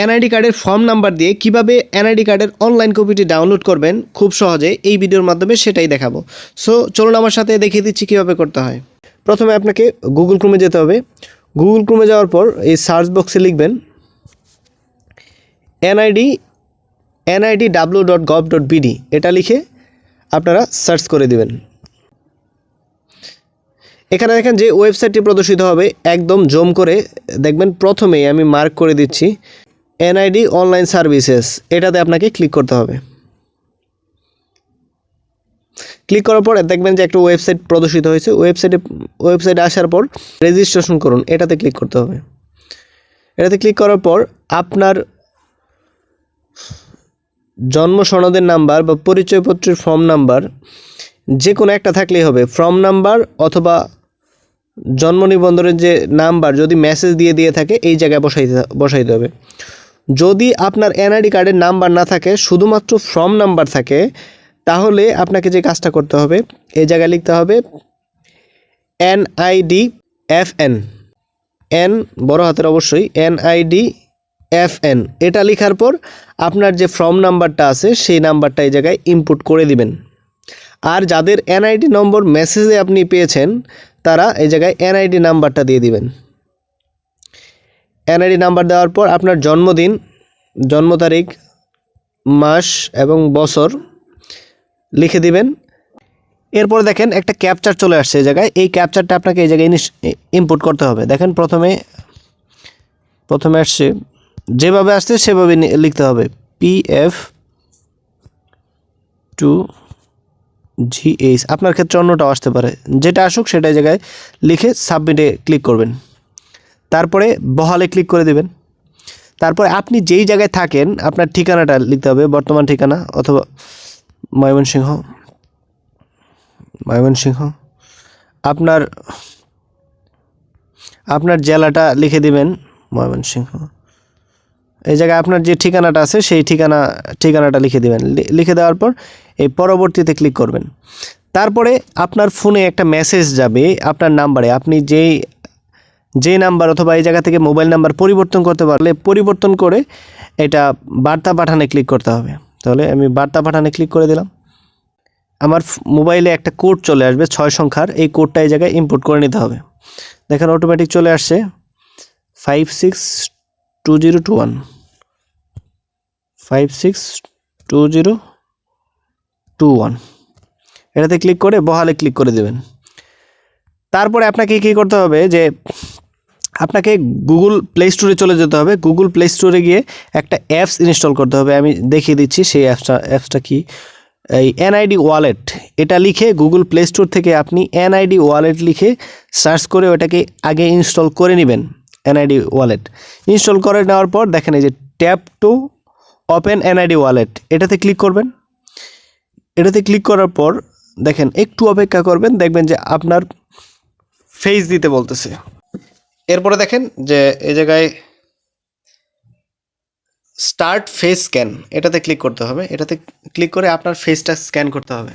NID কার্ডের form number দিয়ে কিভাবে এনআইডি কার্ডের অনলাইন কপিটি ডাউনলোড করবেন খুব সহজে এই ভিডিওর মাধ্যমে সেটাই দেখাবো। সো চলুন আমার সাথে দেখিয়ে দিচ্ছি কীভাবে করতে হয়। প্রথমে আপনাকে গুগল ক্রোমে যেতে হবে। গুগল ক্রোমে যাওয়ার পর এই সার্চ বক্সে লিখবেন nidw.gov.bd, এটা লিখে আপনারা সার্চ করে দিবেন। এখানে দেখেন যে ওয়েবসাইটটি প্রদর্শিত হবে একদম জুম করে দেখবেন। প্রথমেই আমি মার্ক করে দিচ্ছি এনআইডি অনলাইন সার্ভিসেস, এটাতে আপনাকে ক্লিক করতে হবে। ক্লিক করার পর দেখবেন যে একটা ওয়েবসাইট প্রদর্শিত হয়েছে। ওয়েবসাইটে আসার পর রেজিস্ট্রেশন করুন, এটাতে ক্লিক করতে হবে। এটাতে ক্লিক করার পর আপনার জন্ম সনদের নাম্বার বা পরিচয়পত্রের ফর্ম নাম্বার যে কোনো একটা থাকলেই হবে। ফর্ম নাম্বার অথবা জন্ম নিবন্ধনের যে নাম্বার যদি মেসেজ দিয়ে থাকে এই জায়গায় বসাইতে হবে। যদি আপনার এনআইডি কার্ডের নাম্বার না থাকে, শুধুমাত্র ফর্ম নাম্বার থাকে, তাহলে আপনাকে যে কাজটা করতে হবে এই জায়গায় লিখতে হবে NIDFN, এন বড় হাতের অবশ্যই, NIDFN। এটা লেখার পর আপনার যে ফর্ম নাম্বারটা আছে সেই নাম্বারটা এই জায়গায় ইনপুট করে দিবেন। আর যাদের এনআইডি নম্বর মেসেজে আপনি পেয়েছেন তারা এই জায়গায় এনআইডি নাম্বারটা দিয়ে দিবেন। এনআইডি নাম্বার দেওয়ার পর আপনার জন্মদিন, জন্ম তারিখ, মাস এবং বছর লিখে দিবেন। এরপর দেখেন একটা ক্যাপচার চলে আসছে এই জায়গায়। এই ক্যাপচারটা আপনাকে এই জায়গায় ইনপুট করতে হবে। দেখেন প্রথমে আসছে, যেভাবে আসছে সেভাবে লিখতে হবে PF2GH। আপনার ক্ষেত্রে অন্যটাও আসতে পারে, যেটা আসুক সেটা জায়গায় লিখে সাবমিটে ক্লিক করবেন। তারপরে বহালে ক্লিক করে দেবেন। তারপরে আপনি যেই জায়গায় থাকেন আপনার ঠিকানাটা লিখতে হবে, বর্তমান ঠিকানা অথবা ময়মনসিংহ। আপনার জেলাটা লিখে দিবেন ময়মনসিংহ। এই জায়গায় আপনার যে ঠিকানাটা আছে সেই ঠিকানাটা লিখে দিবেন। লিখে দেওয়ার পর এই পরবর্তীতে ক্লিক করবেন। তারপরে আপনার ফোনে একটা মেসেজ যাবে আপনার নাম্বারে। আপনি যে নাম্বার অথবা এই জায়গা থেকে মোবাইল নাম্বার পরিবর্তন করতে পারলে পরিবর্তন করে এটা বার্তা পাঠানে ক্লিক করতে হবে। তাহলে আমি বার্তা পাঠানে ক্লিক করে দিলাম। আমার মোবাইলে একটা কোড চলে আসবে 6 সংখ্যার। এই কোডটা এই জায়গায় ইনপুট করে নিতে হবে। দেখেন অটোমেটিক চলে আসছে 562021, 562021। এটাতে ক্লিক করে বহালে ক্লিক করে দেবেন। তারপরে আপনাকে কী করতে হবে যে আপনাকে গুগল প্লে স্টোরে চলে যেতে হবে। গুগল প্লে স্টোরে গিয়ে একটা অ্যাপস ইনস্টল করতে হবে। আমি দেখিয়ে দিচ্ছি সেই অ্যাপসটা কি। এই এনআইডি ওয়ালেট, এটা লিখে গুগল প্লে স্টোর থেকে আপনি এনআইডি ওয়ালেট লিখে সার্চ করে ওটাকে আগে ইনস্টল করে নেবেন। এনআইডি ওয়ালেট ইনস্টল করে নেওয়ার পর দেখেন এই যে tap to open NID wallet, এটাতে ক্লিক করবেন। এটাতে ক্লিক করার পর দেখেন একটু অপেক্ষা করবেন, দেখবেন যে আপনার ফেস দিতে বলতেছে। এরপরে দেখেন যে এই জায়গায় স্টার্ট ফেস স্ক্যান, এটাতে ক্লিক করতে হবে। এটাতে ক্লিক করে আপনার ফেসটা স্ক্যান করতে হবে।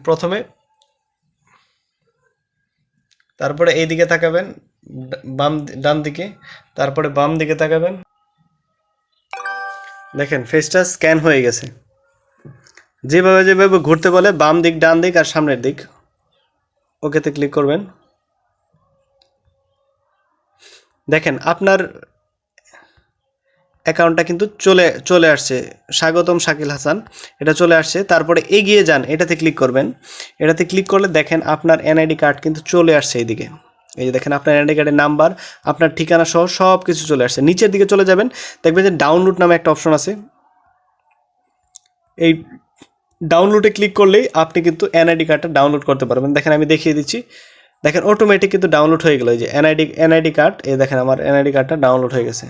প্রথমে তারপরে এই দিকে তাকাবেন, ডান দিকে, তারপরে বাম দিকে তাকাবেন। দেখেন ফেসটা স্ক্যান হয়ে গেছে। যেভাবে ঘুরতে বলে বাম দিক, ডান দিক আর সামনের দিক, ওকেতে ক্লিক করবেন। দেখেন আপনার অ্যাকাউন্টটা কিন্তু চলে আসছে, স্বাগতম শাকিল হাসান, এটা চলে আসছে। তারপরে এগিয়ে যান, এটাতে ক্লিক করবেন। এটাতে ক্লিক করলে দেখেন আপনার এনআইডি কার্ড কিন্তু চলে আসছে এইদিকে। এই যে দেখেন আপনার এনআইডি কার্ডের নাম্বার, আপনার ঠিকানা সহ সব কিছু চলে আসছে। নিচের দিকে চলে যাবেন, দেখবেন যে ডাউনলোড নামে একটা অপশন আছে। এই ডাউনলোডে ক্লিক করলেই আপনি কিন্তু এনআইডি কার্ডটা ডাউনলোড করতে পারবেন। দেখেন আমি দেখিয়ে দিচ্ছি। দেখেন অটোমেটিক কিন্তু ডাউনলোড হয়ে গেল। এই যে এনআইডি কার্ড, এই দেখেন আমার এনআইডি কার্ডটা ডাউনলোড হয়ে গেছে।